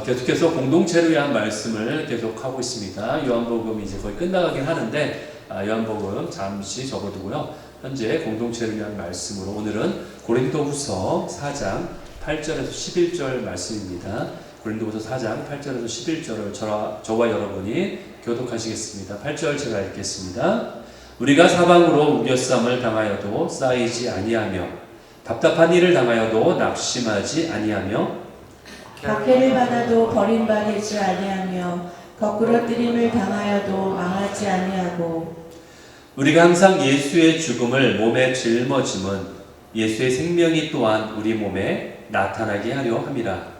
계속해서 공동체를 위한 말씀을 계속하고 있습니다. 요한복음이 이제 거의 끝나가긴 하는데 요한복음 잠시 접어두고요. 현재 공동체를 위한 말씀으로 오늘은 고린도후서 4장 8절에서 11절 말씀입니다. 고린도후서 4장 8절에서 11절을 저와 여러분이 교독하시겠습니다. 8절 제가 읽겠습니다. 우리가 사방으로 우겨쌈을 당하여도 쌓이지 아니하며 답답한 일을 당하여도 낙심하지 아니하며 박해를 받아도 버림받지 아니하며 거꾸러뜨림을 당하여도 망하지 아니하고 우리가 항상 예수의 죽음을 몸에 짊어짐은 예수의 생명이 또한 우리 몸에 나타나게 하려 함이라.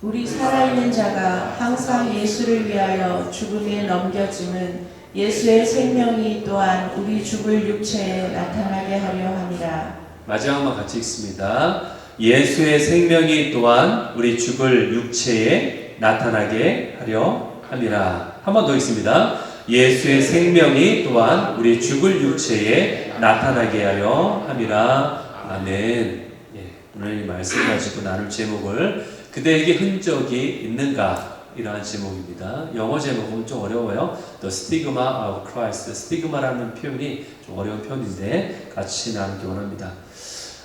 우리 살아있는 자가 항상 예수를 위하여 죽음에 넘겨짐은 예수의 생명이 또한 우리 죽을 육체에 나타나게 하려 함이라. 마지막만 같이 읽습니다. 예수의 생명이 또한 우리 죽을 육체에 나타나게 하려 함이라. 한 번 더 읽습니다. 예수의 생명이 또한 우리 죽을 육체에 나타나게 하려 함이라. 아멘. 오늘 이 말씀 가지고 나눌 제목을 그대에게 흔적이 있는가? 이러한 제목입니다. 영어 제목은 좀 어려워요. The Stigma of Christ. Stigma라는 표현이 좀 어려운 표현인데 같이 나누기 원합니다.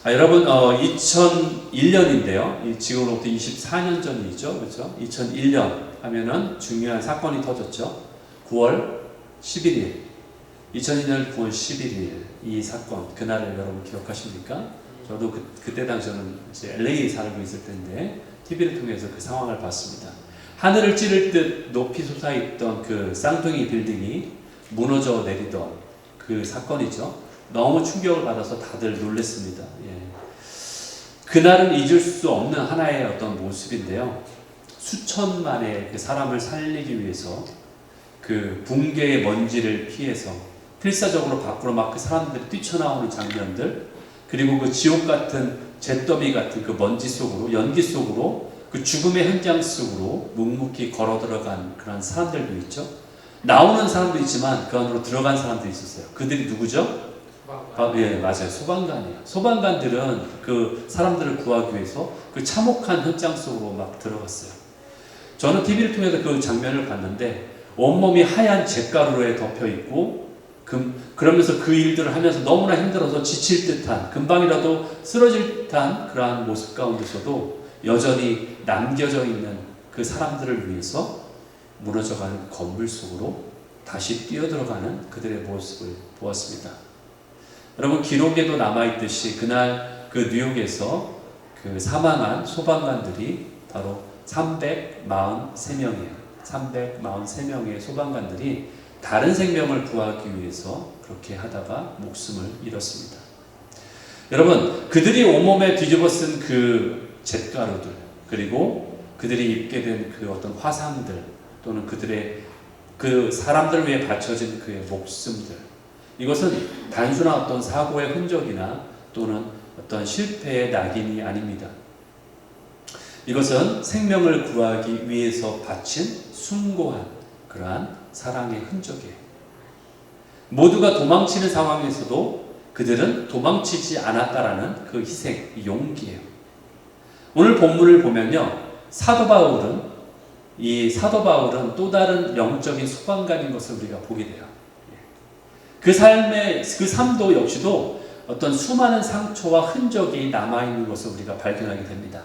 여러분 2001년인데요. 지금으로부터 24년 전이죠. 그렇죠? 2001년 하면은 중요한 사건이 터졌죠. 9월 11일 2002년 9월 11일 이 사건 그날을 여러분 기억하십니까? 저도 그때 당시에는 이제 LA에 살고 있을 때인데 TV를 통해서 그 상황을 봤습니다. 하늘을 찌를 듯 높이 솟아있던 그 쌍둥이 빌딩이 무너져 내리던 그 사건이죠. 너무 충격을 받아서 다들 놀랐습니다. 그날은 잊을 수 없는 하나의 어떤 모습인데요. 수천만의 그 사람을 살리기 위해서 그 붕괴의 먼지를 피해서 필사적으로 밖으로 막 그 사람들이 뛰쳐나오는 장면들, 그리고 그 지옥 같은 잿더미 같은 그 먼지 속으로, 연기 속으로, 그 죽음의 현장 속으로 묵묵히 걸어 들어간 그런 사람들도 있죠. 나오는 사람도 있지만 그 안으로 들어간 사람도 있었어요. 그들이 누구죠? 맞아요. 소방관이에요. 소방관들은 그 사람들을 구하기 위해서 그 참혹한 현장 속으로 막 들어갔어요. 저는 TV를 통해서 그 장면을 봤는데 온몸이 하얀 잿가루에 덮여 있고 그러면서 그 일들을 하면서 너무나 힘들어서 지칠 듯한, 금방이라도 쓰러질 듯한 그러한 모습 가운데서도 여전히 남겨져 있는 그 사람들을 위해서 무너져가는 건물 속으로 다시 뛰어들어가는 그들의 모습을 보았습니다. 여러분, 기록에도 남아있듯이 그날 그 뉴욕에서 그 사망한 소방관들이 바로 343명이에요. 343명의 소방관들이 다른 생명을 구하기 위해서 그렇게 하다가 목숨을 잃었습니다. 여러분, 그들이 온몸에 뒤집어 쓴 그 잿가루들, 그리고 그들이 입게 된 그 어떤 화상들, 또는 그들의 그 사람들 위해 바쳐진 그의 목숨들, 이것은 단순한 어떤 사고의 흔적이나 또는 어떤 실패의 낙인이 아닙니다. 이것은 생명을 구하기 위해서 바친 숭고한 그러한 사랑의 흔적이에요. 모두가 도망치는 상황에서도 그들은 도망치지 않았다라는 그 희생, 용기예요. 오늘 본문을 보면요, 사도 바울은 또 다른 영적인 소방관인 것을 우리가 보게 돼요. 그 삶도 역시도 어떤 수많은 상처와 흔적이 남아있는 것을 우리가 발견하게 됩니다.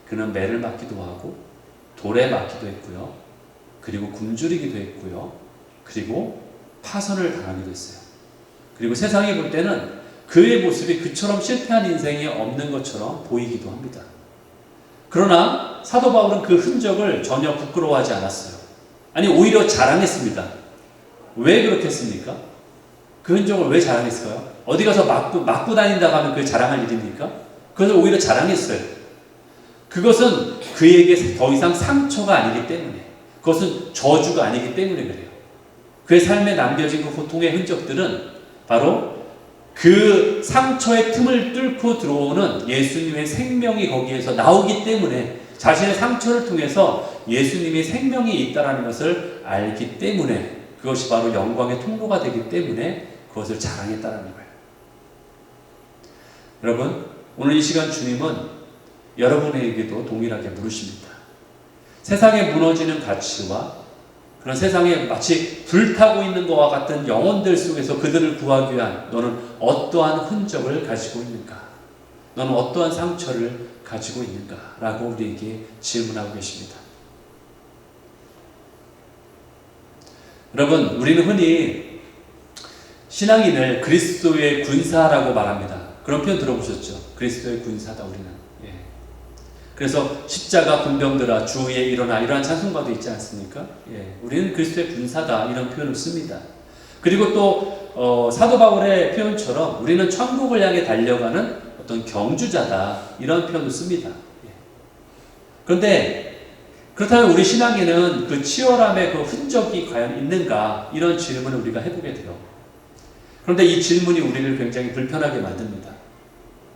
그는 매를 맞기도 하고 돌에 맞기도 했고요. 그리고 굶주리기도 했고요. 그리고 파선을 당하기도 했어요. 그리고 세상에 볼 때는 그의 모습이 그처럼 실패한 인생이 없는 것처럼 보이기도 합니다. 그러나 사도 바울은 그 흔적을 전혀 부끄러워하지 않았어요. 아니, 오히려 자랑했습니다. 왜 그렇게 했습니까? 그 흔적을 왜 자랑했을까요? 어디 가서 맞고 다닌다고 하면 그게 자랑할 일입니까? 그래서 오히려 자랑했어요. 그것은 그에게 더 이상 상처가 아니기 때문에, 그것은 저주가 아니기 때문에 그래요. 그의 삶에 남겨진 그 고통의 흔적들은 바로 그 상처의 틈을 뚫고 들어오는 예수님의 생명이 거기에서 나오기 때문에, 자신의 상처를 통해서 예수님의 생명이 있다는 것을 알기 때문에, 그것이 바로 영광의 통로가 되기 때문에 그것을 자랑했다는 거예요. 여러분, 오늘 이 시간 주님은 여러분에게도 동일하게 물으십니다. 세상에 무너지는 가치와 그런 세상에 마치 불타고 있는 것과 같은 영혼들 속에서 그들을 구하기 위한 너는 어떠한 흔적을 가지고 있는가? 너는 어떠한 상처를 가지고 있는가? 라고 우리에게 질문하고 계십니다. 여러분, 우리는 흔히 신앙인을 그리스도의 군사라고 말합니다. 그런 표현 들어보셨죠? 그리스도의 군사다 우리는. 예. 그래서 십자가 군병들아 주 위에 일어나 이러한 찬송가도 있지 않습니까? 예. 우리는 그리스도의 군사다 이런 표현을 씁니다. 그리고 또 사도 바울의 표현처럼 우리는 천국을 향해 달려가는 어떤 경주자다 이런 표현을 씁니다. 예. 그런데 그렇다면 우리 신앙에는 그 치열함의 그 흔적이 과연 있는가 이런 질문을 우리가 해보게 돼요. 그런데 이 질문이 우리를 굉장히 불편하게 만듭니다.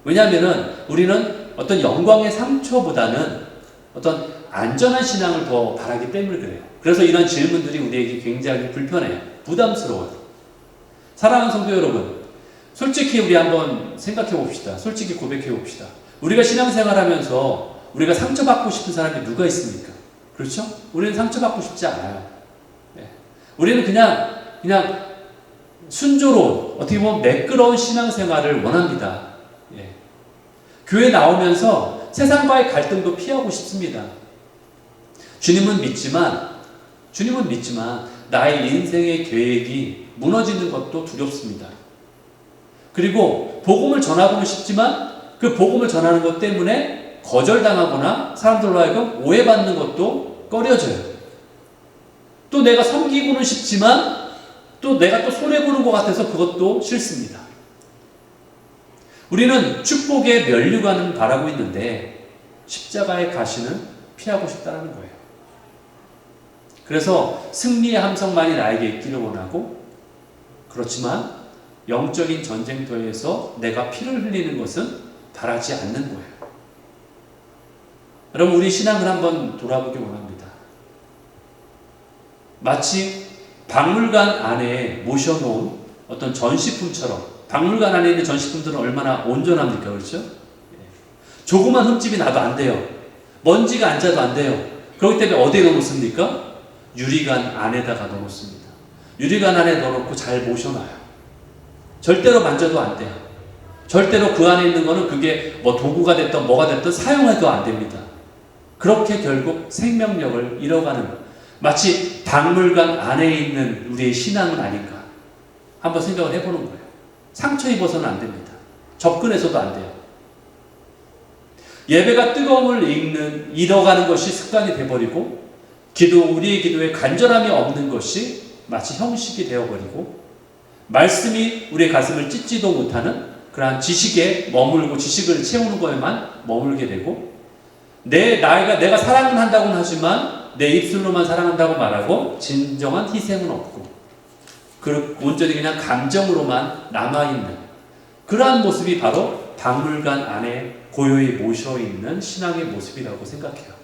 왜냐하면 우리는 어떤 영광의 상처보다는 어떤 안전한 신앙을 더 바라기 때문에 그래요. 그래서 이런 질문들이 우리에게 굉장히 불편해요. 부담스러워요. 사랑하는 성도 여러분, 솔직히 우리 한번 생각해 봅시다. 솔직히 고백해 봅시다. 우리가 신앙생활하면서 우리가 상처받고 싶은 사람이 누가 있습니까? 그렇죠? 우리는 상처받고 싶지 않아요. 네. 우리는 그냥 순조로운, 어떻게 보면 매끄러운 신앙생활을 원합니다. 예. 교회 나오면서 세상과의 갈등도 피하고 싶습니다. 주님은 믿지만 나의 인생의 계획이 무너지는 것도 두렵습니다. 그리고 복음을 전하고는 싶지만 그 복음을 전하는 것 때문에 거절당하거나 사람들로 하여금 오해받는 것도 꺼려져요. 또 내가 섬기고는 싶지만 또 내가 또 손해보는 것 같아서 그것도 싫습니다. 우리는 축복의 면류관은 바라고 있는데 십자가의 가시는 피하고 싶다는 거예요. 그래서 승리의 함성만이 나에게 있기를 원하고, 그렇지만 영적인 전쟁터에서 내가 피를 흘리는 것은 바라지 않는 거예요. 여러분, 우리 신앙을 한번 돌아보기 원합니다. 마치 박물관 안에 모셔놓은 어떤 전시품처럼, 박물관 안에 있는 전시품들은 얼마나 온전합니까? 그렇죠? 조그만 흠집이 나도 안 돼요. 먼지가 앉아도 안 돼요. 그렇기 때문에 어디에 넣어놓습니까? 유리관 안에다가 넣어놓습니다. 유리관 안에 넣어놓고 잘 모셔놔요. 절대로 만져도 안 돼요. 절대로 그 안에 있는 거는 그게 뭐 도구가 됐든 뭐가 됐든 사용해도 안 됩니다. 그렇게 결국 생명력을 잃어가는, 마치 박물관 안에 있는 우리의 신앙은 아닌가 한번 생각을 해보는 거예요. 상처 입어서는 안 됩니다. 접근해서도 안 돼요. 예배가 뜨거움을 잃어가는 것이 습관이 되어버리고, 우리의 기도에 간절함이 없는 것이 마치 형식이 되어버리고, 말씀이 우리의 가슴을 찢지도 못하는 그러한 지식에 머물고 지식을 채우는 거에만 머물게 되고, 내가 사랑은 한다고는 하지만 내 입술로만 사랑한다고 말하고 진정한 희생은 없고 온전히 그냥 감정으로만 남아있는 그러한 모습이 바로 박물관 안에 고요히 모셔있는 신앙의 모습이라고 생각해요.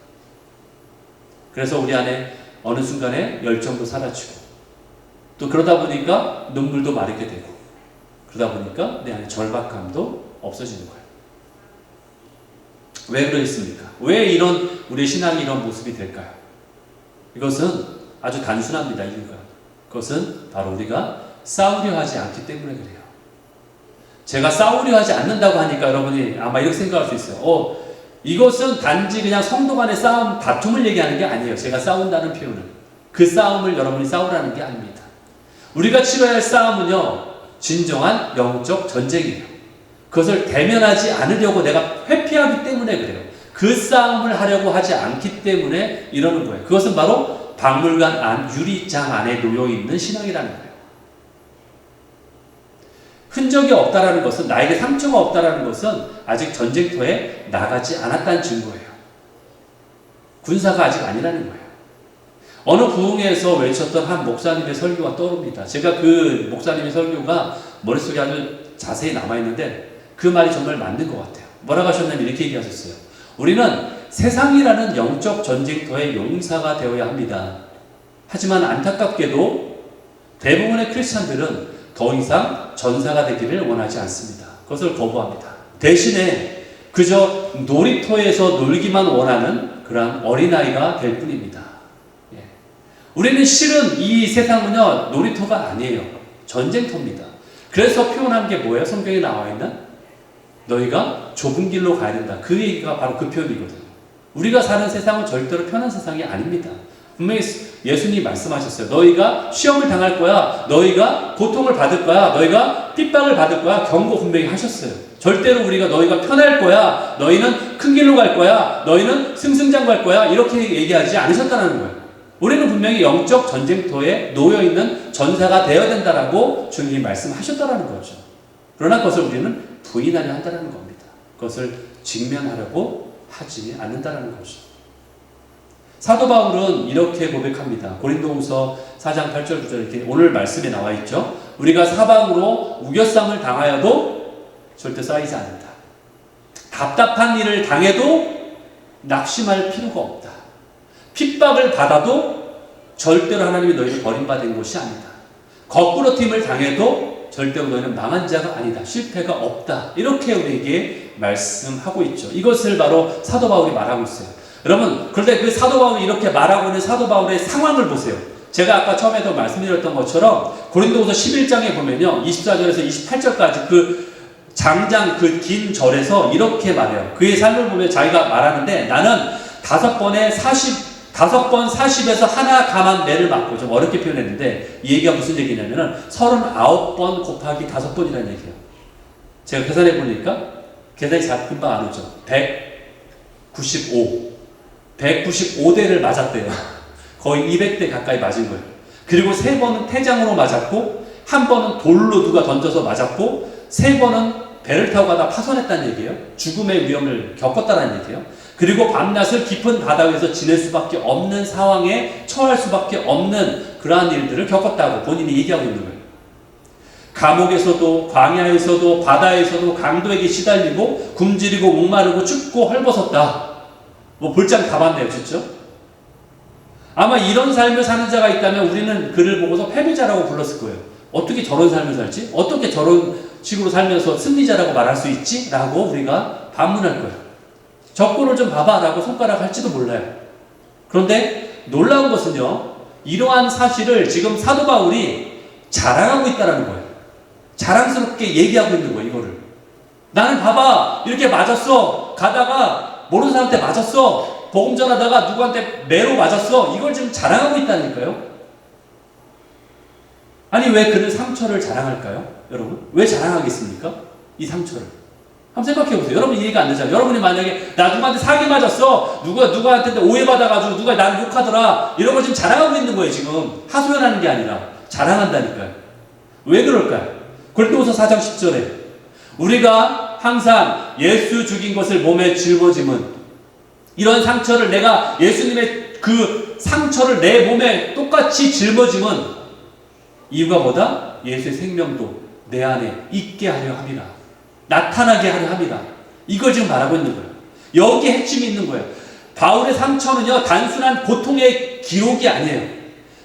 그래서 우리 안에 어느 순간에 열정도 사라지고, 또 그러다 보니까 눈물도 마르게 되고, 그러다 보니까 내 안에 절박감도 없어지는 거예요. 왜 그러겠습니까? 왜 우리 신앙이 이런 모습이 될까요? 이것은 아주 단순합니다. 이유가. 그것은 바로 우리가 싸우려 하지 않기 때문에 그래요. 제가 싸우려 하지 않는다고 하니까 여러분이 아마 이렇게 생각할 수 있어요. 이것은 단지 그냥 성도 간의 싸움, 다툼을 얘기하는 게 아니에요. 제가 싸운다는 표현은. 그 싸움을 여러분이 싸우라는 게 아닙니다. 우리가 치러야 할 싸움은요, 진정한 영적 전쟁이에요. 그것을 대면하지 않으려고 내가 회피하기 때문에 그래요. 그 싸움을 하려고 하지 않기 때문에 이러는 거예요. 그것은 바로 박물관 안, 유리장 안에 놓여있는 신앙이라는 거예요. 흔적이 없다라는 것은, 나에게 상처가 없다라는 것은 아직 전쟁터에 나가지 않았다는 증거예요. 군사가 아직 아니라는 거예요. 어느 부흥회에서 외쳤던 한 목사님의 설교가 떠오릅니다. 제가 그 목사님의 설교가 머릿속에 아주 자세히 남아있는데 그 말이 정말 맞는 것 같아요. 뭐라고 하셨냐면 이렇게 얘기하셨어요. 우리는 세상이라는 영적 전쟁터의 용사가 되어야 합니다. 하지만 안타깝게도 대부분의 크리스찬들은 더 이상 전사가 되기를 원하지 않습니다. 그것을 거부합니다. 대신에 그저 놀이터에서 놀기만 원하는 그러한 어린아이가 될 뿐입니다. 예. 우리는 실은 이 세상은요, 놀이터가 아니에요. 전쟁터입니다. 그래서 표현한 게 뭐예요? 성경에 나와 있는? 너희가 좁은 길로 가야 된다. 그 얘기가 바로 그 표현이거든요. 우리가 사는 세상은 절대로 편한 세상이 아닙니다. 분명히 예수님이 말씀하셨어요. 너희가 시험을 당할 거야. 너희가 고통을 받을 거야. 너희가 핍박을 받을 거야. 경고 분명히 하셨어요. 절대로 우리가 너희가 편할 거야. 너희는 큰 길로 갈 거야. 너희는 승승장구할 거야. 이렇게 얘기하지 않으셨다는 거예요. 우리는 분명히 영적 전쟁터에 놓여있는 전사가 되어야 된다라고 주님이 말씀하셨다는 거죠. 그러나 그것을 우리는 부인하려 한다는 겁니다. 그것을 직면하려고 하지 않는다는 거죠. 사도 바울은 이렇게 고백합니다. 고린도후서 4장 8절 9절 이렇게 오늘 말씀에 나와 있죠. 우리가 사방으로 우겨쌈을 당하여도 절대 쌓이지 않는다. 답답한 일을 당해도 낙심할 필요가 없다. 핍박을 받아도 절대로 하나님이 너희를 버림받은 것이 아니다. 거꾸로팀을 당해도 절대로 너희는 망한 자가 아니다. 실패가 없다. 이렇게 우리에게 말씀하고 있죠. 이것을 바로 사도 바울이 말하고 있어요. 여러분, 그런데 그 사도 바울이 이렇게 말하고 있는 사도 바울의 상황을 보세요. 제가 아까 처음에도 말씀드렸던 것처럼 고린도후서 11장에 보면요, 24절에서 28절까지 그 장장 그 긴 절에서 이렇게 말해요. 그의 삶을 보면 자기가 말하는데 나는 5번 40에서 하나 감한 매를 맞고, 좀 어렵게 표현했는데 이 얘기가 무슨 얘기냐면은 39번 곱하기 5번이라는 얘기예요. 제가 계산해 보니까 계산이 잘 금방 안 오죠. 195대를 맞았대요. 거의 200대 가까이 맞은 거예요. 그리고 3번은 태장으로 맞았고, 1번은 돌로 누가 던져서 맞았고, 3번은 배를 타고 가다 파손했다는 얘기예요. 죽음의 위험을 겪었다는 얘기예요. 그리고 밤낮을 깊은 바다 위에서 지낼 수밖에 없는 상황에 처할 수밖에 없는 그러한 일들을 겪었다고 본인이 얘기하고 있는 거예요. 감옥에서도 광야에서도 바다에서도 강도에게 시달리고 굶주리고 목마르고 춥고 헐벗었다. 뭐 볼장 다 봤네요, 진짜. 아마 이런 삶을 사는 자가 있다면 우리는 그를 보고서 패배자라고 불렀을 거예요. 어떻게 저런 삶을 살지? 어떻게 저런 식으로 살면서 승리자라고 말할 수 있지? 라고 우리가 반문할 거예요. 적고를 좀 봐봐 라고 손가락 할지도 몰라요. 그런데 놀라운 것은요, 이러한 사실을 지금 사도 바울이 자랑하고 있다는 거예요. 자랑스럽게 얘기하고 있는 거예요, 이거를. 나는 봐봐, 이렇게 맞았어. 가다가 모르는 사람한테 맞았어. 복음 전하다가 누구한테 매로 맞았어. 이걸 지금 자랑하고 있다니까요. 아니, 왜 그는 상처를 자랑할까요? 여러분, 왜 자랑하겠습니까? 이 상처를. 한번 생각해 보세요. 여러분 이해가 안 되잖아요. 여러분이 만약에 나 누구한테 사기 맞았어. 누구한테 오해받아가지고 누가 나를 욕하더라. 이런 걸 지금 자랑하고 있는 거예요, 지금. 하소연하는 게 아니라. 자랑한다니까요. 왜 그럴까요? 고린도후서 4장 10절에 우리가 항상 예수 죽인 것을 몸에 짊어짐은, 이런 상처를 내가 예수님의 그 상처를 내 몸에 똑같이 짊어짐은 이유가 뭐다? 예수의 생명도 내 안에 있게 하려 함이라. 나타나게 하려 함이라. 이걸 지금 말하고 있는 거예요. 여기에 핵심이 있는 거예요. 바울의 상처는요, 단순한 고통의 기록이 아니에요.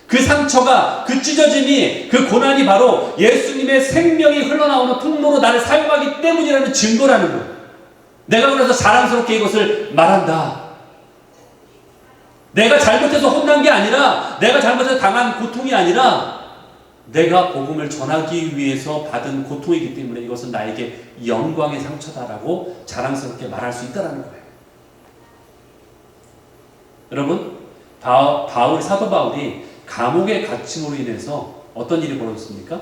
그 상처가, 그 찢어짐이, 그 고난이 바로 예수님의 생명이 흘러나오는 통로로 나를 사용하기 때문이라는 증거라는 거예요. 내가 그래서 자랑스럽게 이것을 말한다. 내가 잘못해서 혼난 게 아니라, 내가 잘못해서 당한 고통이 아니라, 내가 복음을 전하기 위해서 받은 고통이기 때문에 이것은 나에게 영광의 상처다라고 자랑스럽게 말할 수 있다는 거예요. 여러분, 사도 바울이 감옥에 갇힘으로 인해서 어떤 일이 벌어졌습니까?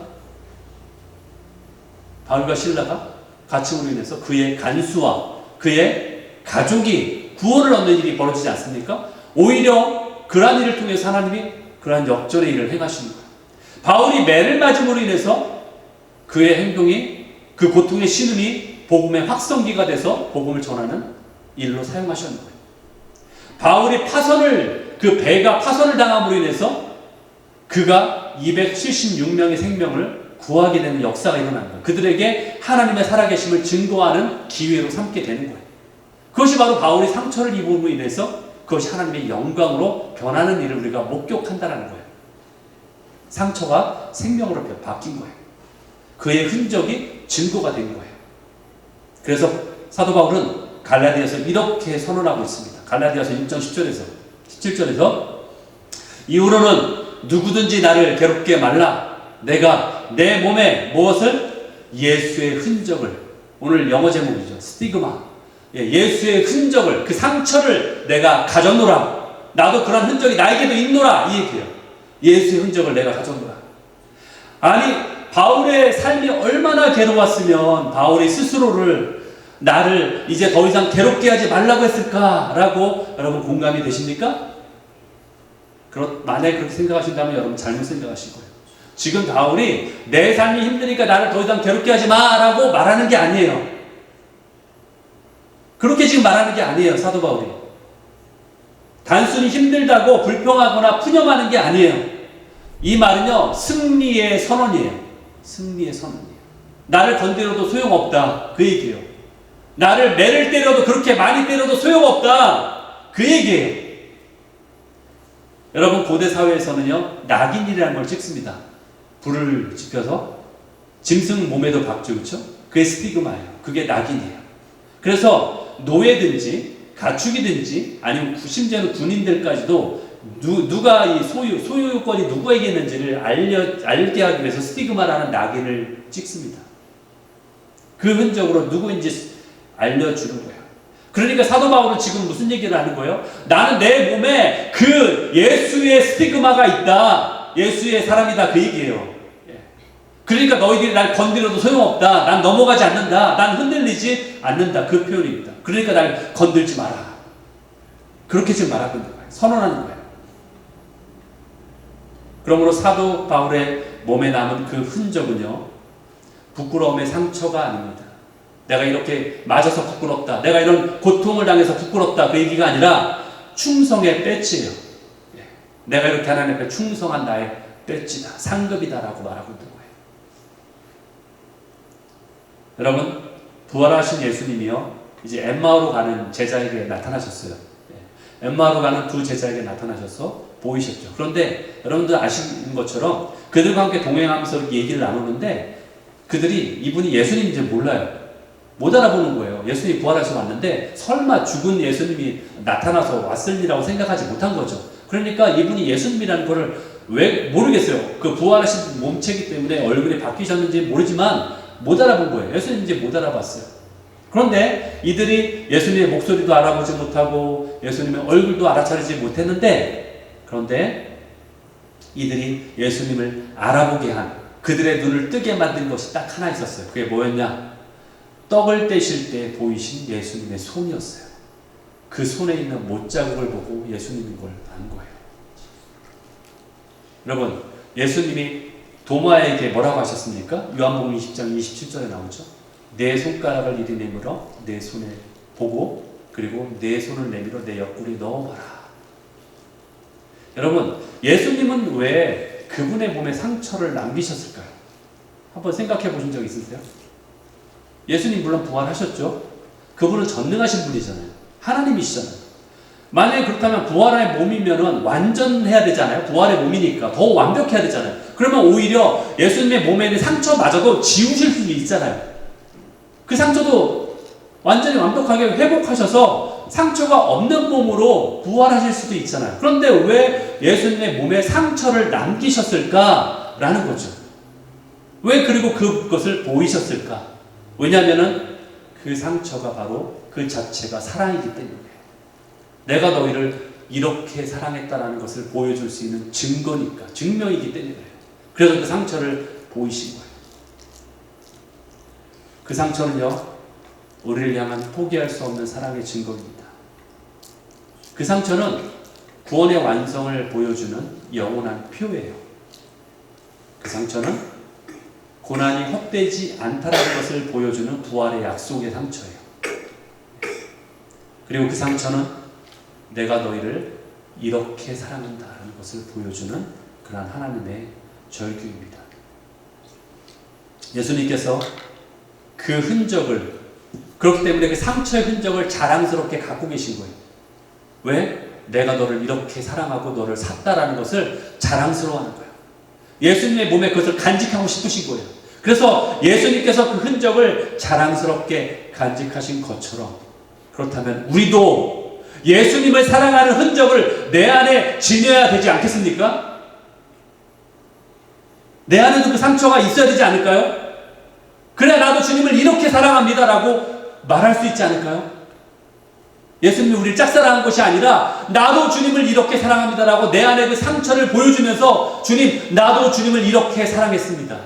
바울과 실라가 갇힘으로 인해서 그의 간수와 그의 가족이 구원을 얻는 일이 벌어지지 않습니까? 오히려 그러한 일을 통해서 하나님이 그러한 역전의 일을 행하시는 거예요. 바울이 매를 맞음으로 인해서 그의 행동이, 그 고통의 신음이 복음의 확성기가 돼서 복음을 전하는 일로 사용하셨는 거예요. 바울이 그 배가 파손을 당함으로 인해서 그가 276명의 생명을 구하게 되는 역사가 일어난 거예요. 그들에게 하나님의 살아계심을 증거하는 기회로 삼게 되는 거예요. 그것이 바로 바울이 상처를 입음으로 인해서 그것이 하나님의 영광으로 변하는 일을 우리가 목격한다는 거예요. 상처가 생명으로 바뀐 거예요. 그의 흔적이 증거가 된 거예요. 그래서 사도 바울은 갈라디아서 이렇게 선언하고 있습니다. 갈라디아서 1장 17절에서 이후로는 누구든지 나를 괴롭게 말라. 내가 내 몸에 무엇을? 예수의 흔적을, 오늘 영어 제목이죠. 스티그마. 예수의 흔적을, 그 상처를 내가 가졌노라. 나도 그런 흔적이 나에게도 있노라. 이 얘기예요. 예수의 흔적을 내가 가졌노라. 아니, 바울의 삶이 얼마나 괴로웠으면 바울이 스스로를 나를 이제 더 이상 괴롭게 하지 말라고 했을까라고 여러분 공감이 되십니까? 만약에 그렇게 생각하신다면 여러분 잘못 생각하신 거예요. 지금 바울이 내 삶이 힘드니까 나를 더 이상 괴롭게 하지 마라고 말하는 게 아니에요. 그렇게 지금 말하는 게 아니에요. 사도 바울이. 단순히 힘들다고 불평하거나 푸념하는 게 아니에요. 이 말은요, 승리의 선언이에요. 승리의 선언이에요. 나를 건드려도 소용없다. 그 얘기예요. 나를 매를 때려도, 그렇게 많이 때려도 소용없다. 그 얘기예요. 여러분, 고대 사회에서는요, 낙인이라는 걸 찍습니다. 불을 지펴서 짐승 몸에도 박죠, 그렇죠? 그게 스티그마예요. 그게 낙인이에요. 그래서 노예든지 가축이든지 아니면 심지어는 군인들까지도 누가 이 소유권이 누구에게 있는지를 알게 하기 위해서 스티그마라는 낙인을 찍습니다. 그 흔적으로 누구인지 알려주는 거예요. 그러니까 사도 바울은 지금 무슨 얘기를 하는 거예요? 나는 내 몸에 그 예수의 스티그마가 있다. 예수의 사람이다. 그 얘기예요. 그러니까 너희들이 날 건드려도 소용없다. 난 넘어가지 않는다. 난 흔들리지 않는다. 그 표현입니다. 그러니까 날 건들지 마라. 그렇게 지금 말하고 있는 거예요. 선언하는 거예요. 그러므로 사도 바울의 몸에 남은 그 흔적은요, 부끄러움의 상처가 아닙니다. 내가 이렇게 맞아서 부끄럽다. 내가 이런 고통을 당해서 부끄럽다. 그 얘기가 아니라 충성의 배지예요. 내가 이렇게 하나님 앞에 충성한 나의 배지다. 상급이다라고 말하고 있는 거예요. 여러분, 부활하신 예수님이요, 이제 엠마오로 가는 제자에게 나타나셨어요. 엠마오로 가는 두 제자에게 나타나셔서 보이셨죠. 그런데 여러분들 아시는 것처럼 그들과 함께 동행하면서 이렇게 얘기를 나누는데 그들이 이분이 예수님인지 몰라요. 못 알아보는 거예요. 예수님이 부활해서 왔는데 설마 죽은 예수님이 나타나서 왔을 리라고 생각하지 못한 거죠. 그러니까 이분이 예수님이라는 거를 왜 모르겠어요. 그 부활하신 몸체이기 때문에 얼굴이 바뀌셨는지 모르지만 못 알아본 거예요. 예수님인지 못 알아봤어요. 그런데 이들이 예수님의 목소리도 알아보지 못하고 예수님의 얼굴도 알아차리지 못했는데, 그런데 이들이 예수님을 알아보게 한, 그들의 눈을 뜨게 만든 것이 딱 하나 있었어요. 그게 뭐였냐? 떡을 떼실 때 보이신 예수님의 손이었어요. 그 손에 있는 못자국을 보고 예수님인 걸 안 거예요. 여러분, 예수님이 도마에게 뭐라고 하셨습니까? 요한복음 20장 27절에 나오죠. 내 손가락을 이리 내밀어 내 손에 보고 그리고 내 손을 내밀어 내 옆구리에 넣어봐라. 여러분, 예수님은 왜 그분의 몸에 상처를 남기셨을까요? 한번 생각해 보신 적 있으세요? 예수님 물론 부활하셨죠. 그분은 전능하신 분이잖아요. 하나님이시잖아요. 만약에 그렇다면 부활의 몸이면은 완전해야 되잖아요. 부활의 몸이니까 더 완벽해야 되잖아요. 그러면 오히려 예수님의 몸에 있는 상처마저도 지우실 수 있잖아요. 그 상처도 완전히 완벽하게 회복하셔서 상처가 없는 몸으로 부활하실 수도 있잖아요. 그런데 왜 예수님의 몸에 상처를 남기셨을까라는 거죠. 왜 그리고 그것을 보이셨을까? 왜냐하면은 그 상처가 바로 그 자체가 사랑이기 때문이에요. 내가 너희를 이렇게 사랑했다라는 것을 보여줄 수 있는 증거니까, 증명이기 때문에 그래서 그 상처를 보이신 거예요. 그 상처는요, 우리를 향한 포기할 수 없는 사랑의 증거입니다. 그 상처는 구원의 완성을 보여주는 영원한 표예요. 그 상처는 고난이 헛되지 않다라는 것을 보여주는 부활의 약속의 상처예요. 그리고 그 상처는 내가 너희를 이렇게 사랑한다라는 것을 보여주는 그러한 하나님의 절규입니다. 예수님께서 그 흔적을, 그렇기 때문에 그 상처의 흔적을 자랑스럽게 갖고 계신 거예요. 왜? 내가 너를 이렇게 사랑하고 너를 샀다라는 것을 자랑스러워하는 거예요. 예수님의 몸에 그것을 간직하고 싶으신 거예요. 그래서 예수님께서 그 흔적을 자랑스럽게 간직하신 것처럼, 그렇다면 우리도 예수님을 사랑하는 흔적을 내 안에 지녀야 되지 않겠습니까? 내 안에도 그 상처가 있어야 되지 않을까요? 그래 나도 주님을 이렇게 사랑합니다라고 말할 수 있지 않을까요? 예수님이 우리를 짝사랑한 것이 아니라 나도 주님을 이렇게 사랑합니다라고 내 안에 그 상처를 보여주면서 주님 나도 주님을 이렇게 사랑했습니다.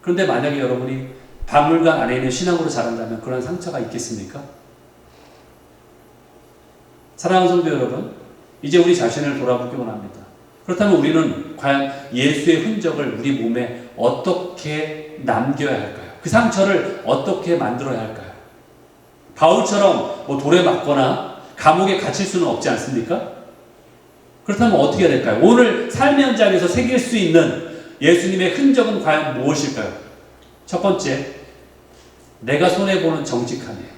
그런데 만약에 여러분이 박물관 안에 있는 신앙으로 자란다면 그런 상처가 있겠습니까? 사랑하는 성도 여러분, 이제 우리 자신을 돌아보기 원합니다. 그렇다면 우리는 과연 예수의 흔적을 우리 몸에 어떻게 남겨야 할까요? 그 상처를 어떻게 만들어야 할까요? 바울처럼 돌에 맞거나 감옥에 갇힐 수는 없지 않습니까? 그렇다면 어떻게 해야 될까요? 오늘 삶의 현장에서 새길 수 있는 예수님의 흔적은 과연 무엇일까요? 첫 번째, 내가 손해보는 정직함이에요.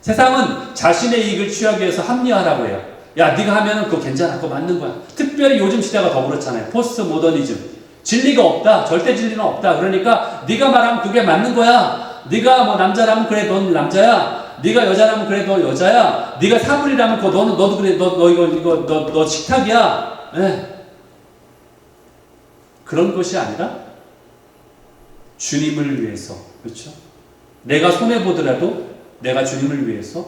세상은 자신의 이익을 취하기 위해서 합리화하라고 해요. 야, 네가 하면은 그거 괜찮아, 그거 맞는 거야. 특별히 요즘 시대가 더 그렇잖아요. 포스트 모더니즘. 진리가 없다, 절대 진리는 없다. 그러니까 네가 말하면 그게 맞는 거야. 네가 뭐 남자라면 그래, 넌 남자야. 네가 여자라면 그래, 너 여자야. 네가 사물이라면 그거 너도 그래, 너 식탁이야. 네. 그런 것이 아니라 주님을 위해서, 그렇죠? 내가 손해 보더라도 내가 주님을 위해서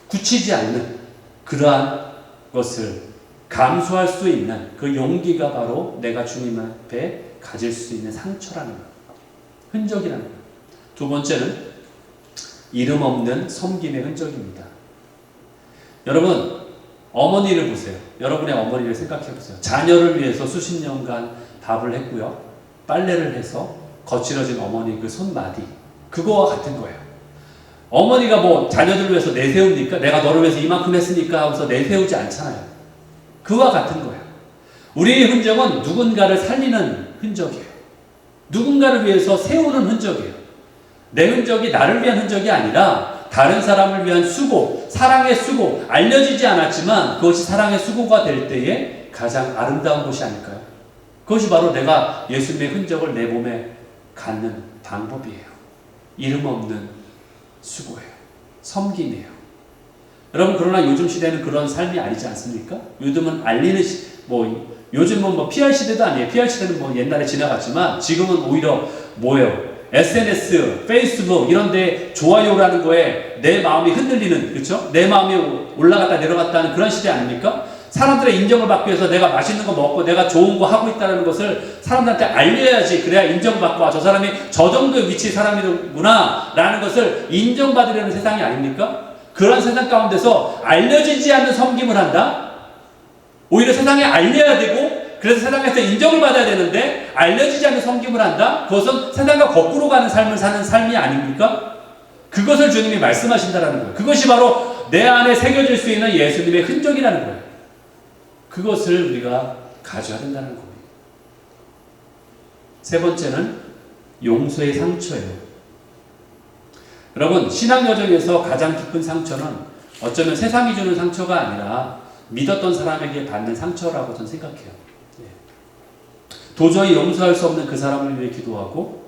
굳히지 않는 그러한 것을 감수할 수 있는 그 용기가 바로 내가 주님 앞에 가질 수 있는 상처라는 것, 흔적이라는 것. 두 번째는 이름 없는 섬김의 흔적입니다. 여러분, 어머니를 보세요. 여러분의 어머니를 생각해 보세요. 자녀를 위해서 수십 년간 밥을 했고요. 빨래를 해서 거칠어진 어머니 그 손마디, 그거와 같은 거예요. 어머니가 뭐 자녀들을 위해서 내세웁니까? 내가 너를 위해서 이만큼 했으니까 하면서 내세우지 않잖아요. 그와 같은 거예요. 우리의 흔적은 누군가를 살리는 흔적이에요. 누군가를 위해서 세우는 흔적이에요. 내 흔적이 나를 위한 흔적이 아니라 다른 사람을 위한 수고, 사랑의 수고, 알려지지 않았지만 그것이 사랑의 수고가 될 때에 가장 아름다운 것이 아닐까요? 그것이 바로 내가 예수님의 흔적을 내 몸에 갖는 방법이에요. 이름 없는 수고예요. 섬김이에요. 여러분, 그러나 요즘 시대는 그런 삶이 아니지 않습니까? 요즘은 알리는 요즘은 뭐 PR 시대도 아니에요. PR 시대는 뭐 옛날에 지나갔지만 지금은 오히려 뭐예요? SNS, 페이스북 이런 데 좋아요라는 거에 내 마음이 흔들리는, 그렇죠? 내 마음이 올라갔다 내려갔다 하는 그런 시대 아닙니까? 사람들의 인정을 받기 위해서 내가 맛있는 거 먹고 내가 좋은 거 하고 있다는 것을 사람들한테 알려야지. 그래야 인정받고 저 사람이 저 정도의 위치의 사람이구나 라는 것을 인정받으려는 세상이 아닙니까? 그런 세상 가운데서 알려지지 않는 섬김을 한다? 오히려 세상에 알려야 되고 그래서 세상에서 인정을 받아야 되는데 알려지지 않는 섬김을 한다? 그것은 세상과 거꾸로 가는 삶을 사는 삶이 아닙니까? 그것을 주님이 말씀하신다는 거예요. 그것이 바로 내 안에 새겨질 수 있는 예수님의 흔적이라는 거예요. 그것을 우리가 가져야 된다는 겁니다. 세 번째는 용서의 상처예요. 여러분, 신앙 여정에서 가장 깊은 상처는 어쩌면 세상이 주는 상처가 아니라 믿었던 사람에게 받는 상처라고 저는 생각해요. 도저히 용서할 수 없는 그 사람을 위해 기도하고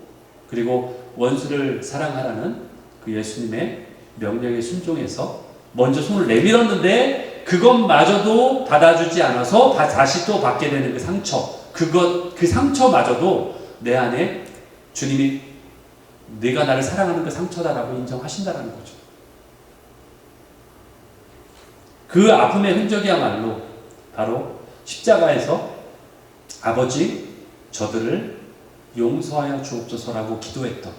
그리고 원수를 사랑하라는 그 예수님의 명령에 순종해서 먼저 손을 내밀었는데 그것마저도 받아주지 않아서 다시 또 받게 되는 그 상처, 그 상처마저도 내 안에 주님이 내가 나를 사랑하는 그 상처다라고 인정하신다라는 거죠. 그 아픔의 흔적이야말로 바로 십자가에서 아버지 저들을 용서하여 주옵소서라고 기도했던,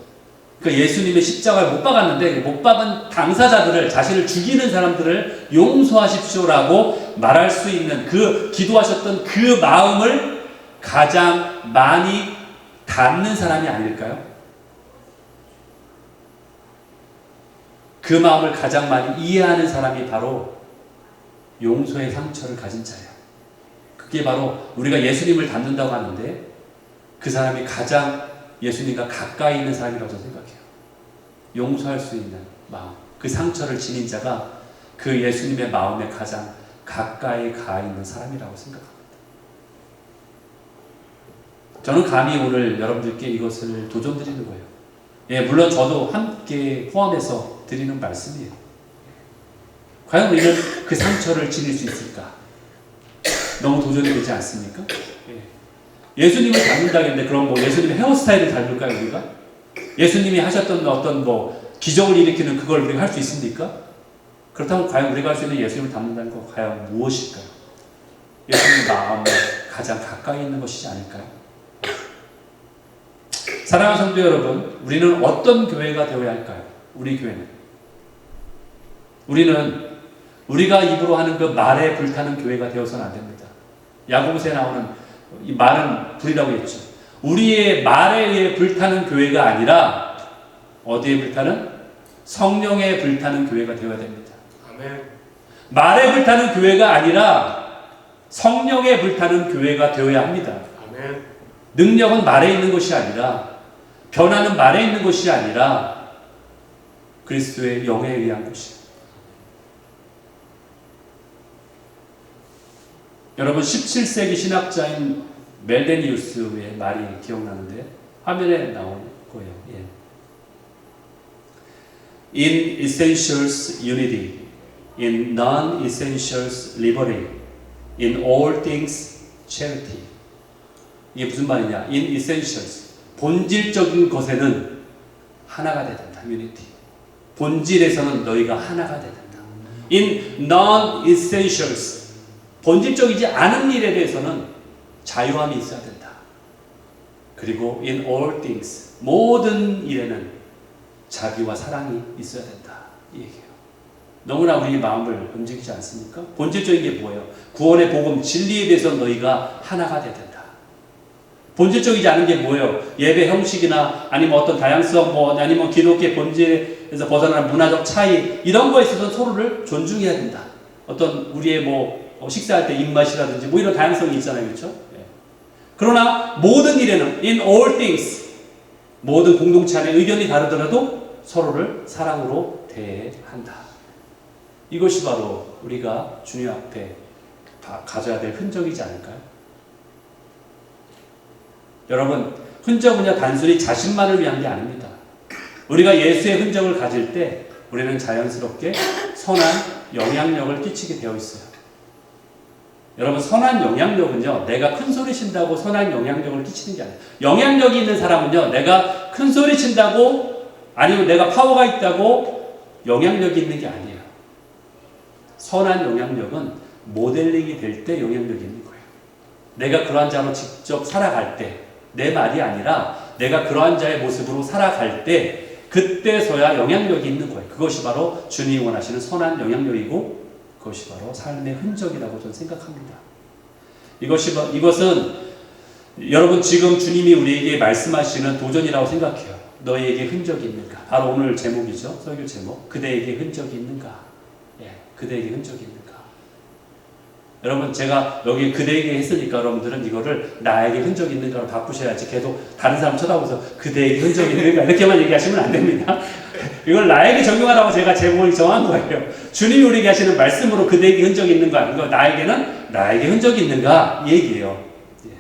그러니까 예수님의 십자가를 못 박았는데 못 박은 당사자들을, 자신을 죽이는 사람들을 용서하십시오라고 말할 수 있는 그 기도하셨던 그 마음을 가장 많이 담는 사람이 아닐까요? 그 마음을 가장 많이 이해하는 사람이 바로 용서의 상처를 가진 자예요. 그게 바로 우리가 예수님을 닮는다고 하는데 그 사람이 가장 예수님과 가까이 있는 사람이라고 생각해요. 용서할 수 있는 마음, 그 상처를 지닌 자가 그 예수님의 마음에 가장 가까이 가 있는 사람이라고 생각합니다. 저는 감히 오늘 여러분들께 이것을 도전드리는 거예요. 예, 물론 저도 함께 포함해서 드리는 말씀이에요. 과연 우리는 그 상처를 지닐 수 있을까? 너무 도전이 되지 않습니까? 예. 예수님을 닮는다겠는데 그럼 뭐 예수님의 헤어스타일을 닮을까요, 우리가? 예수님이 하셨던 어떤 뭐 기적을 일으키는 그걸 우리가 할 수 있습니까? 그렇다면 과연 우리가 할 수 있는 예수님을 닮는다는 건 과연 무엇일까요? 예수님의 마음에 가장 가까이 있는 것이지 않을까요? 사랑하는 성도 여러분, 우리는 어떤 교회가 되어야 할까요? 우리 교회는. 우리는 우리가 입으로 하는 그 말에 불타는 교회가 되어서는 안 됩니다. 야고보서에 나오는 이 말은 불이라고 했죠. 우리의 말에 의해 불타는 교회가 아니라 어디에 불타는? 성령에 불타는 교회가 되어야 됩니다. 아멘. 말에 불타는 교회가 아니라 성령에 불타는 교회가 되어야 합니다. 아멘. 능력은 말에 있는 것이 아니라 변화는 말에 있는 것이 아니라 그리스도의 영에 의한 것입니다. 여러분 17세기 신학자인 멜데니우스의 말이 기억나는데 화면에 나온 거예요. 예. In essentials unity, in non-essentials liberty, in all things charity. 이게 무슨 말이냐? In essentials, 본질적인 것에는 하나가 되야 된다. unity. 본질에서는 너희가 하나가 되야 된다. In non-essentials, 본질적이지 않은 일에 대해서는 자유함이 있어야 된다. 그리고 in all things, 모든 일에는 자비와 사랑이 있어야 된다. 이 얘기예요. 너무나 우리 마음을 움직이지 않습니까? 본질적인 게 뭐예요? 구원의 복음, 진리에 대해서 너희가 하나가 돼야 된다. 본질적이지 않은 게 뭐예요? 예배 형식이나 아니면 어떤 다양성, 아니면 기독교의 본질에서 벗어나는 문화적 차이, 이런 거에 있어서 서로를 존중해야 된다. 어떤 우리의 식사할 때 입맛이라든지 이런 다양성이 있잖아요. 그렇죠? 예. 그러나 모든 일에는 in all things, 모든 공동체 안에 의견이 다르더라도 서로를 사랑으로 대해야 한다. 이것이 바로 우리가 주님 앞에 가져야 될 흔적이지 않을까요? 여러분, 흔적은요 단순히 자신만을 위한 게 아닙니다. 우리가 예수의 흔적을 가질 때 우리는 자연스럽게 선한 영향력을 끼치게 되어 있어요. 여러분, 선한 영향력은요 내가 큰 소리 친다고 선한 영향력을 끼치는 게 아니에요. 영향력이 있는 사람은요 내가 큰 소리 친다고 아니면 내가 파워가 있다고 영향력이 있는 게 아니에요. 선한 영향력은 모델링이 될 때 영향력이 있는 거예요. 내가 그러한 자로 직접 살아갈 때, 내 말이 아니라 내가 그러한 자의 모습으로 살아갈 때 그때서야 영향력이 있는 거예요. 그것이 바로 주님이 원하시는 선한 영향력이고 그것이 바로 삶의 흔적이라고 저는 생각합니다. 이것은 여러분 지금 주님이 우리에게 말씀하시는 도전이라고 생각해요. 너희에게 흔적이 있는가? 바로 오늘 제목이죠. 설교 제목. 그대에게 흔적이 있는가? 예, 그대에게 흔적이 있는가? 여러분 제가 여기 그대에게 했으니까 여러분들은 이거를 나에게 흔적이 있는가로 바꾸셔야지 계속 다른 사람 쳐다보면서 그대에게 흔적이 있는가 이렇게만 얘기하시면 안 됩니다. 이걸 나에게 적용하라고 제가 제목을 정한 거예요. 주님이 우리에게 하시는 말씀으로 그대에게 흔적이 있는가? 이거 나에게는 나에게 흔적이 있는가? 이 얘기예요. 예.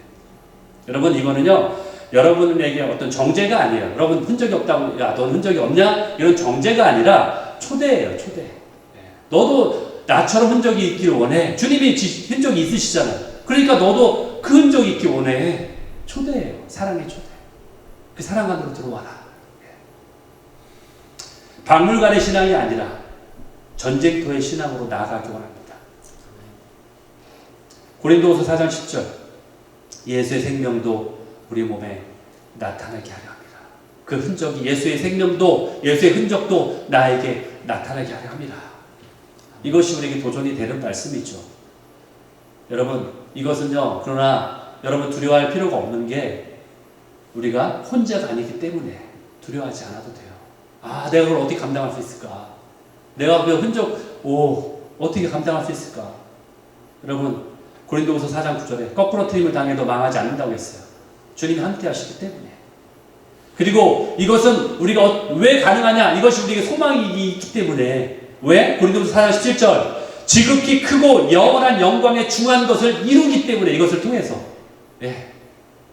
여러분 이거는요. 여러분에게 어떤 정죄가 아니에요. 여러분 흔적이 없다고 야 넌 흔적이 없냐? 이런 정죄가 아니라 초대예요. 초대. 예. 너도 나처럼 흔적이 있기를 원해. 주님이 흔적이 있으시잖아요. 그러니까 너도 그 흔적이 있기 원해. 초대예요. 사랑의 초대. 그 사랑 안으로 들어와라. 박물관의 신앙이 아니라 전쟁터의 신앙으로 나아가기 원합니다. 고린도후서 4장 10절 예수의 생명도 우리 몸에 나타나게 하려 합니다. 그 흔적이 예수의 생명도 예수의 흔적도 나에게 나타나게 하려 합니다. 이것이 우리에게 도전이 되는 말씀이죠. 여러분 이것은요 그러나 여러분 두려워할 필요가 없는 게 우리가 혼자가 아니기 때문에 두려워하지 않아도 돼요. 아 내가 그걸 어떻게 감당할 수 있을까? 내가 그 흔적 어떻게 감당할 수 있을까? 여러분 고린도후서 4장 9절에 거꾸로 트림을 당해도 망하지 않는다고 했어요. 주님이 함께 하시기 때문에. 그리고 이것은 우리가 왜 가능하냐? 이것이 우리에게 소망이 있기 때문에. 왜? 고린도후서 4장 17절 지극히 크고 영원한 영광에 중한 것을 이루기 때문에 이것을 통해서 예.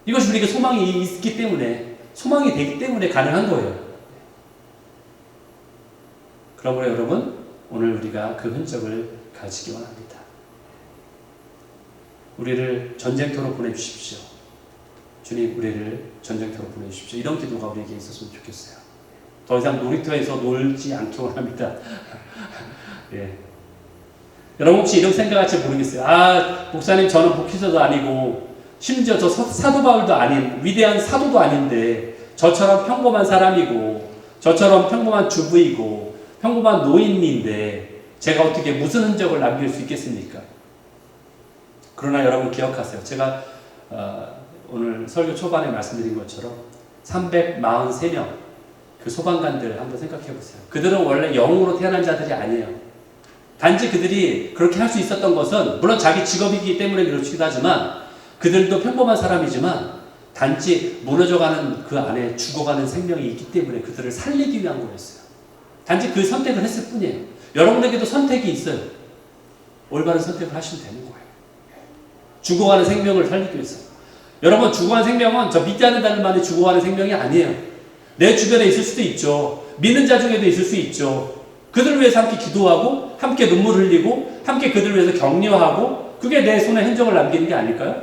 이것이 우리에게 소망이 있기 때문에 소망이 되기 때문에 가능한 거예요. 그러므로 여러분, 오늘 우리가 그 흔적을 가지기 원합니다. 우리를 전쟁터로 보내주십시오. 주님, 우리를 전쟁터로 보내주십시오. 이런 기도가 우리에게 있었으면 좋겠어요. 더 이상 놀이터에서 놀지 않기 원합니다. 예. 여러분 혹시 이런 생각할지 모르겠어요. 아, 목사님 저는 복희서도 아니고 심지어 저 사도 바울도 아닌 위대한 사도도 아닌데 저처럼 평범한 사람이고 저처럼 평범한 주부이고 평범한 노인인데 제가 어떻게 무슨 흔적을 남길 수 있겠습니까? 그러나 여러분 기억하세요. 제가 오늘 설교 초반에 말씀드린 것처럼 343명 그 소방관들 한번 생각해 보세요. 그들은 원래 영으로 태어난 자들이 아니에요. 단지 그들이 그렇게 할 수 있었던 것은 물론 자기 직업이기 때문에 그렇기도 하지만 그들도 평범한 사람이지만 단지 무너져가는 그 안에 죽어가는 생명이 있기 때문에 그들을 살리기 위한 거였어요. 단지 그 선택을 했을 뿐이에요. 여러분에게도 선택이 있어요. 올바른 선택을 하시면 되는 거예요. 죽어가는 생명을 살리기 위해서. 여러분, 죽어가는 생명은 저 믿지 않는 자들만이 죽어가는 생명이 아니에요. 내 주변에 있을 수도 있죠. 믿는 자 중에도 있을 수 있죠. 그들을 위해서 함께 기도하고 함께 눈물 흘리고 함께 그들을 위해서 격려하고 그게 내 손에 흔적을 남기는 게 아닐까요?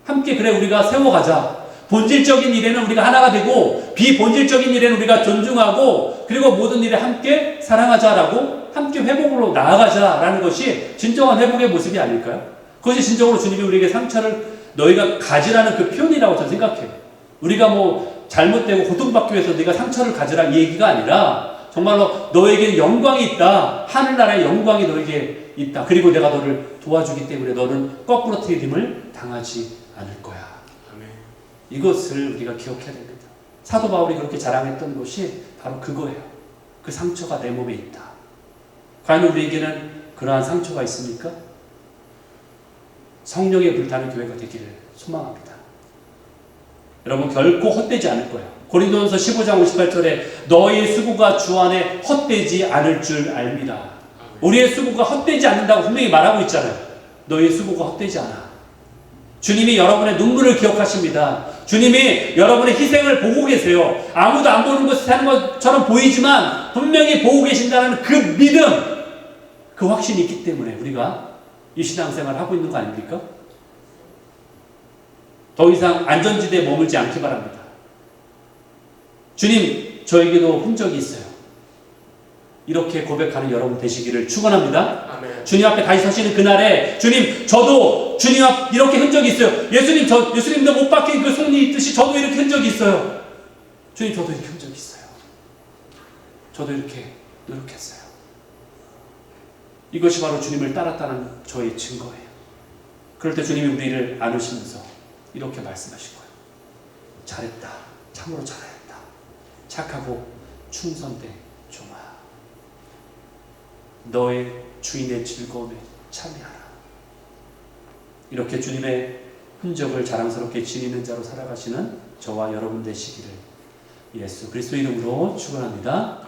함께 그래 우리가 세워가자. 본질적인 일에는 우리가 하나가 되고 비본질적인 일에는 우리가 존중하고 그리고 모든 일에 함께 사랑하자라고 함께 회복으로 나아가자라는 것이 진정한 회복의 모습이 아닐까요? 그것이 진정으로 주님이 우리에게 상처를 너희가 가지라는 그 표현이라고 저는 생각해요. 우리가 뭐 잘못되고 고통받기 위해서 네가 상처를 가지라 이 얘기가 아니라 정말로 너에게 영광이 있다. 하늘나라의 영광이 너에게 있다. 그리고 내가 너를 도와주기 때문에 너는 거꾸로 트림을 당하지 않을 거야. 아멘. 이것을 우리가 기억해야 됩니다. 사도 바울이 그렇게 자랑했던 것이 바로 그거예요. 그 상처가 내 몸에 있다. 과연 우리에게는 그러한 상처가 있습니까? 성령의 불타는 교회가 되기를 소망합니다. 여러분 결코 헛되지 않을 거예요. 고린도전서 15장 58절에 너희의 수고가 주 안에 헛되지 않을 줄 알미라. 우리의 수고가 헛되지 않는다고 분명히 말하고 있잖아요. 너희의 수고가 헛되지 않아. 주님이 여러분의 눈물을 기억하십니다. 주님이 여러분의 희생을 보고 계세요. 아무도 안 보는 것을 사는 것처럼 보이지만 분명히 보고 계신다는 그 믿음, 그 확신이 있기 때문에 우리가 이 신앙생활을 하고 있는 거 아닙니까? 더 이상 안전지대에 머물지 않기 바랍니다. 주님, 저에게도 흔적이 있어요. 이렇게 고백하는 여러분 되시기를 축원합니다. 아멘. 주님 앞에 다시 서시는 그날에 주님, 저도 주님 앞 이렇게 흔적이 있어요. 예수님도 못 박힌 그 손이 있듯이 저도 이렇게 흔적이 있어요. 주님, 저도 이렇게 흔적이 있어요. 저도 이렇게 노력했어요. 이것이 바로 주님을 따랐다는 저의 증거예요. 그럴 때 주님이 우리를 안으시면서 이렇게 말씀하실 거예요. 잘했다. 참으로 잘했다. 착하고 충성된 종아. 너의 주인의 즐거움에 참여하라. 이렇게 주님의 흔적을 자랑스럽게 지니는 자로 살아가시는 저와 여러분 되시기를 예수 그리스도 이름으로 축원합니다.